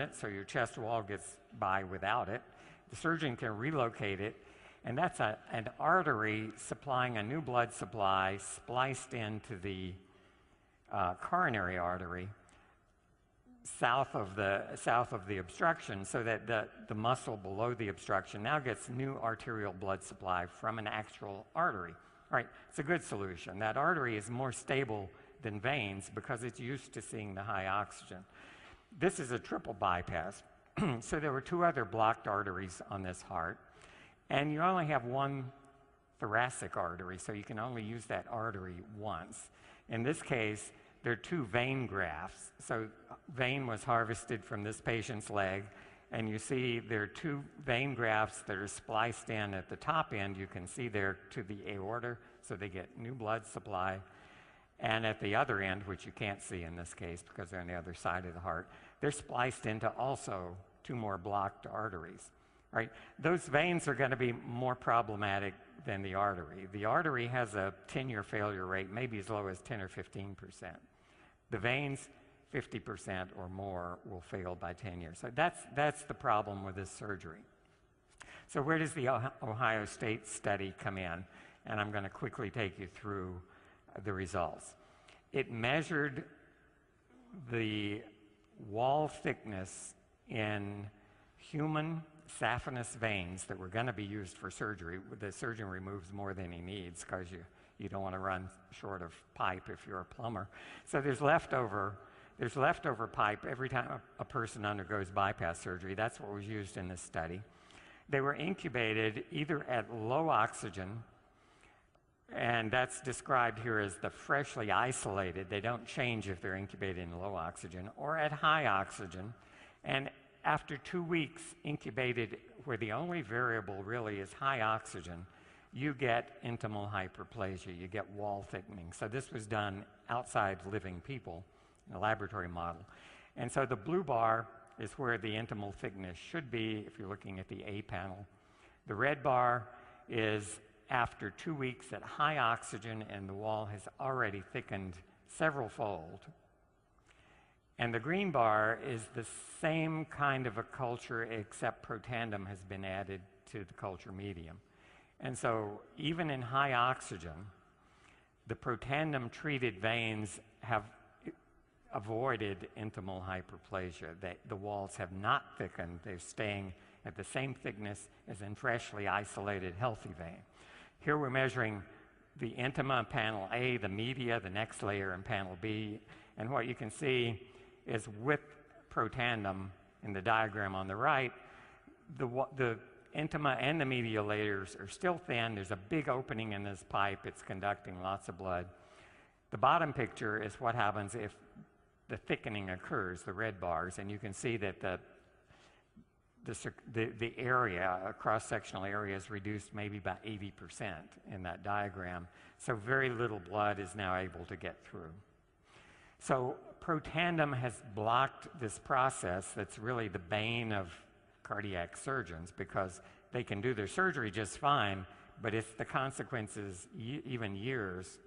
it, so your chest wall gets by without it. The surgeon can relocate it, and that's an artery supplying a new blood supply spliced into the coronary artery south of the obstruction, so that the muscle below the obstruction now gets new arterial blood supply from an actual artery. All right, it's a good solution. That artery is more stable than veins because it's used to seeing the high oxygen. This is a triple bypass. So there were 2 other blocked arteries on this heart, and you only have 1 thoracic artery, so you can only use that artery once. In this case, there are 2 vein grafts. So vein was harvested from this patient's leg, and you see there are 2 vein grafts that are spliced in at the top end. You can see there to the aorta, so they get new blood supply. And at the other end, which you can't see in this case because they're on the other side of the heart, they're spliced into also 2 more blocked arteries. Right? Those veins are going to be more problematic than the artery. The artery has a 10-year failure rate, maybe as low as 10 or 15%. The veins, 50% or more will fail by 10 years. So that's the problem with this surgery. So where does the Ohio State study come in? And I'm going to quickly take you through the results. It measured the wall thickness in human saphenous veins that were going to be used for surgery. The surgeon removes more than he needs because you don't want to run short of pipe if you're a plumber. So there's leftover pipe every time a person undergoes bypass surgery. That's what was used in this study. They were incubated either at low oxygen, and that's described here as the freshly isolated. They don't change if they're incubated in low oxygen, or at high oxygen. And after 2 weeks incubated, where the only variable really is high oxygen, you get intimal hyperplasia, you get wall thickening. So this was done outside living people in a laboratory model. And so the blue bar is where the intimal thickness should be if you're looking at the A panel. The red bar is after 2 weeks at high oxygen, and the wall has already thickened several-fold. And the green bar is the same kind of a culture, except protandem has been added to the culture medium. And so even in high oxygen, the protandem-treated veins have avoided intimal hyperplasia. The walls have not thickened. They're staying at the same thickness as in freshly isolated healthy vein. Here we're measuring the intima in panel A, the media, the next layer in panel B, and what you can see is with protandem in the diagram on the right, the intima and the media layers are still thin. There's a big opening in this pipe. It's conducting lots of blood. The bottom picture is what happens if the thickening occurs, the red bars, and you can see that the area, a cross-sectional area, is reduced maybe by 80% in that diagram. So very little blood is now able to get through. So protandem has blocked this process that's really the bane of cardiac surgeons, because they can do their surgery just fine, but if the consequences, even years,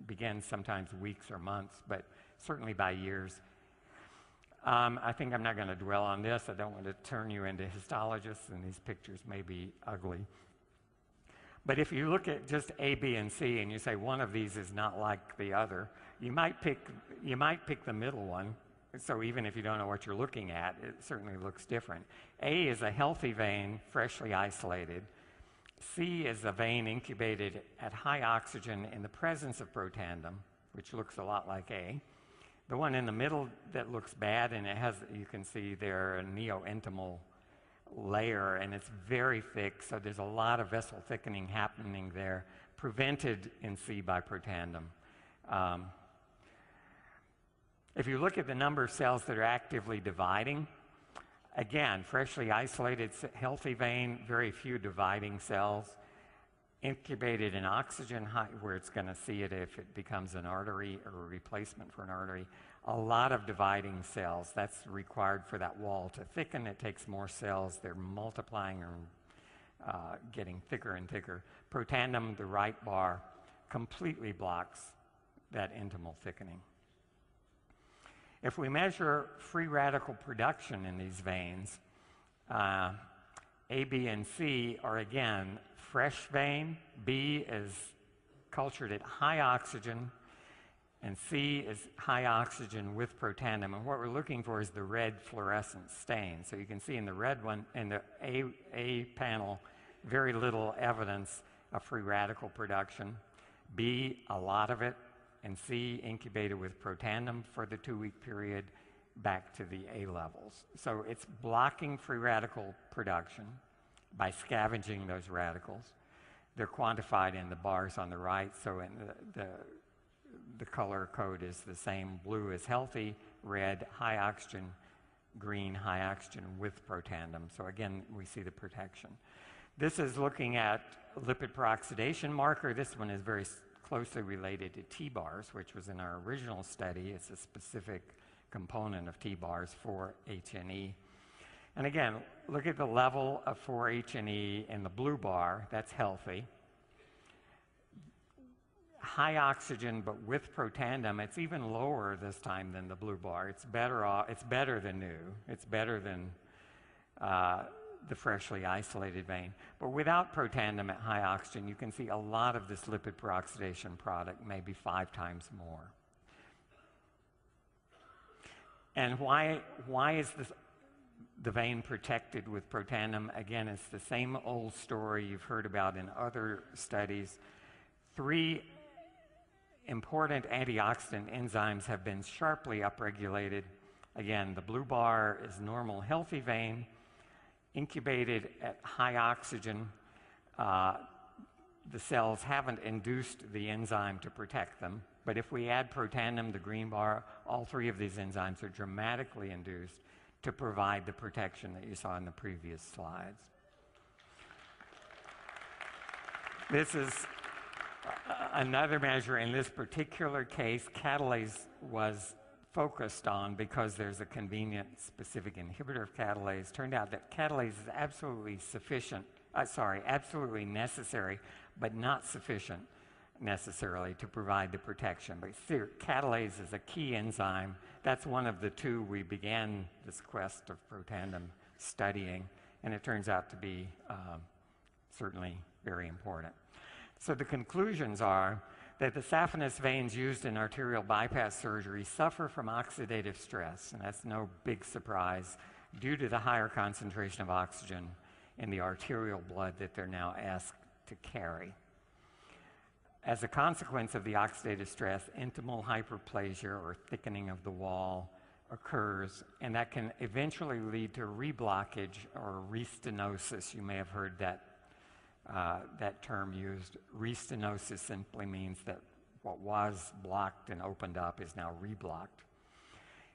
begin sometimes weeks or months, but certainly by years. I think I'm not going to dwell on this. I don't want to turn you into histologists, and these pictures may be ugly. But if you look at just A, B, and C, and you say one of these is not like the other, you might pick the middle one. So even if you don't know what you're looking at, it certainly looks different. A is a healthy vein, freshly isolated. C is a vein incubated at high oxygen in the presence of protandem, which looks a lot like A. The one in the middle that looks bad, and it has, you can see there, a neointimal layer, and it's very thick, so there's a lot of vessel thickening happening there, prevented in C by protandem. If you look at the number of cells that are actively dividing, again, freshly isolated healthy vein, very few dividing cells. Incubated in oxygen, where it's going to see it if it becomes an artery or a replacement for an artery. A lot of dividing cells. That's required for that wall to thicken. It takes more cells. They're multiplying and getting thicker and thicker. Protandem, the right bar, completely blocks that intimal thickening. If we measure free radical production in these veins, A, B, and C are again fresh vein. B is cultured at high oxygen, and C is high oxygen with protandem. And what we're looking for is the red fluorescent stain. So you can see in the red one, in the A panel, very little evidence of free radical production. B, a lot of it. And C, incubated with protandem for the 2-week period back to the A levels. So it's blocking free radical production by scavenging those radicals. They're quantified in the bars on the right, so in the color code is the same. Blue is healthy, red, high oxygen, green, high oxygen with protandem. So again, we see the protection. This is looking at lipid peroxidation marker. This one is very closely related to T-bars, which was in our original study. It's a specific component of T-bars for HNE. And again, look at the level of 4-HNE in the blue bar. That's healthy. High oxygen, but with protandem, it's even lower this time than the blue bar. It's better off. It's better than new. It's better than the freshly isolated vein. But without protandem at high oxygen, you can see a lot of this lipid peroxidation product, maybe 5 times more. And why is the vein protected with protandem? Again, it's the same old story you've heard about in other studies. 3 important antioxidant enzymes have been sharply upregulated. Again, the blue bar is normal, healthy vein, incubated at high oxygen. The cells haven't induced the enzyme to protect them, but if we add protandem, the green bar, all 3 of these enzymes are dramatically induced to provide the protection that you saw in the previous slides. This is another measure. In this particular case, catalase was focused on because there's a convenient specific inhibitor of catalase. Turned out that catalase is absolutely absolutely necessary, but not sufficient necessarily to provide the protection. But catalase is a key enzyme. That's one of the 2 we began this quest of protandem studying, and it turns out to be certainly very important. So the conclusions are that the saphenous veins used in arterial bypass surgery suffer from oxidative stress, and that's no big surprise due to the higher concentration of oxygen in the arterial blood that they're now asked to carry. As a consequence of the oxidative stress, intimal hyperplasia or thickening of the wall occurs, and that can eventually lead to reblockage or restenosis. You may have heard that term used. Restenosis simply means that what was blocked and opened up is now reblocked.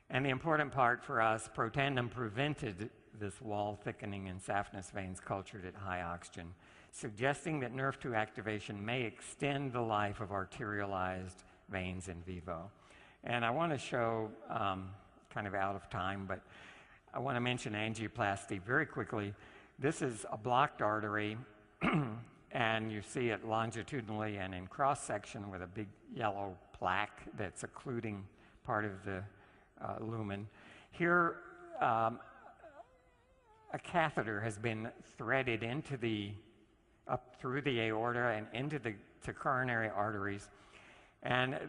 And the important part for us, protandem prevented this wall thickening in saphenous veins cultured at high oxygen, suggesting that NERV2 activation may extend the life of arterialized veins in vivo. And I want to show, kind of out of time, but I want to mention angioplasty very quickly. This is a blocked artery, and you see it longitudinally and in cross-section with a big yellow plaque that's occluding part of the lumen. Here, a catheter has been threaded into up through the aorta and into the coronary arteries. And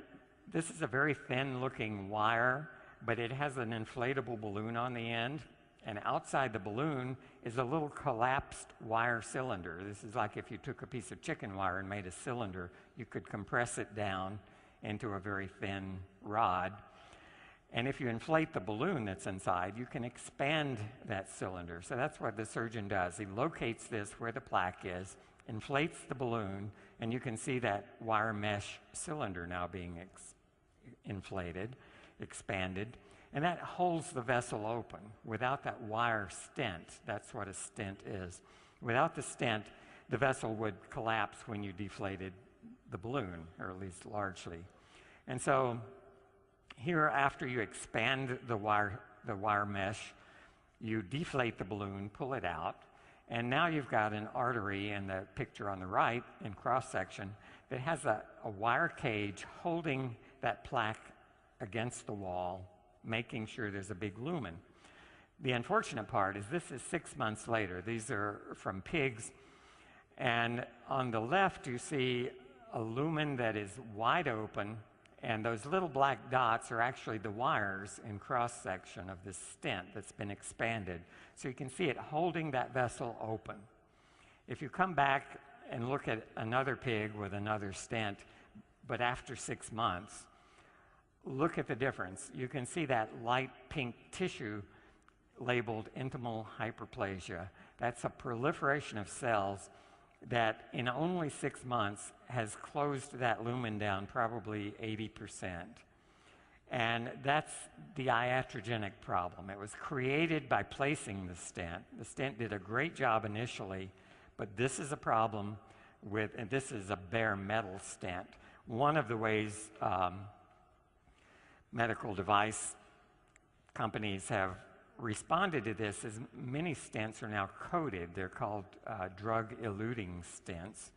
this is a very thin-looking wire, but it has an inflatable balloon on the end. And outside the balloon is a little collapsed wire cylinder. This is like if you took a piece of chicken wire and made a cylinder, you could compress it down into a very thin rod. And if you inflate the balloon that's inside, you can expand that cylinder. So that's what the surgeon does. He locates this where the plaque is, inflates the balloon, and you can see that wire mesh cylinder now being inflated, expanded. And that holds the vessel open. Without that wire stent, that's what a stent is. Without the stent, the vessel would collapse when you deflated the balloon, or at least largely. And so here, after you expand the wire mesh, you deflate the balloon, pull it out, and now you've got an artery in the picture on the right in cross-section that has a wire cage holding that plaque against the wall making sure there's a big lumen. The unfortunate part is this is 6 months later. These are from pigs. And on the left, you see a lumen that is wide open, and those little black dots are actually the wires in cross-section of this stent that's been expanded. So you can see it holding that vessel open. If you come back and look at another pig with another stent, but after 6 months, look at the difference. You can see that light pink tissue labeled intimal hyperplasia. That's a proliferation of cells that in only 6 months has closed that lumen down probably 80%. And that's the iatrogenic problem. It was created by placing the stent. The stent did a great job initially, but this is a problem with, and this is a bare metal stent. One of the ways medical device companies have responded to this is many stents are now coated. They're called drug-eluting stents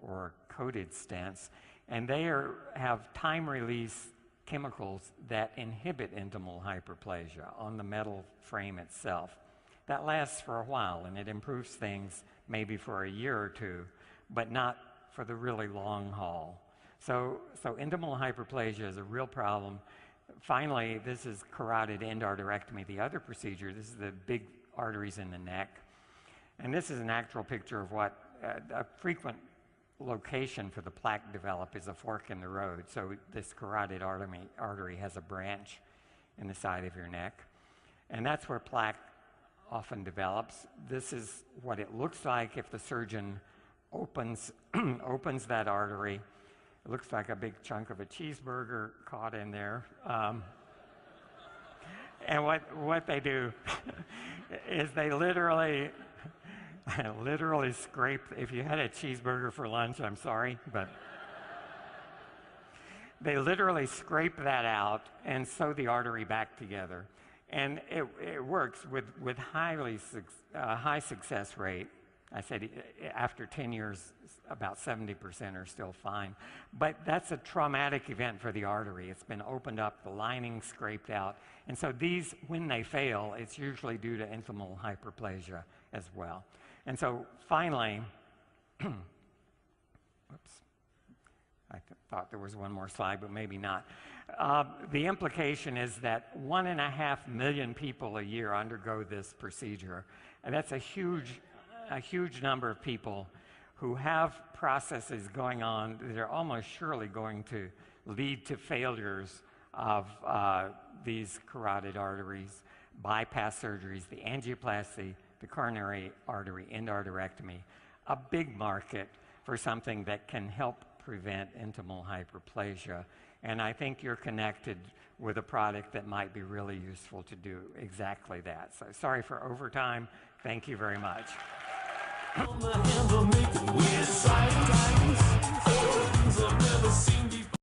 or coated stents, and they have time-release chemicals that inhibit intimal hyperplasia on the metal frame itself. That lasts for a while, and it improves things maybe for a year or two, but not for the really long haul. So intimal hyperplasia is a real problem. Finally, this is carotid endarterectomy, the other procedure. This is the big arteries in the neck. And this is an actual picture of what a frequent location for the plaque develop is a fork in the road. So this carotid artery has a branch in the side of your neck. And that's where plaque often develops. This is what it looks like if the surgeon opens that artery. It looks like a big chunk of a cheeseburger caught in there. And what they do is they literally scrape, if you had a cheeseburger for lunch, I'm sorry, but they literally scrape that out and sew the artery back together. And it works with high success rate. I said after 10 years, about 70% are still fine. But that's a traumatic event for the artery. It's been opened up, the lining scraped out. And so these, when they fail, it's usually due to intimal hyperplasia as well. And so finally, whoops, I thought there was one more slide, but maybe not. The implication is that 1.5 million people a year undergo this procedure. And that's a huge number of people who have processes going on that are almost surely going to lead to failures of these carotid arteries, bypass surgeries, the angioplasty, the coronary artery endarterectomy, a big market for something that can help prevent intimal hyperplasia. And I think you're connected with a product that might be really useful to do exactly that. So sorry for overtime. Thank you very much. On the handle, making weird side times. Things I've never seen before.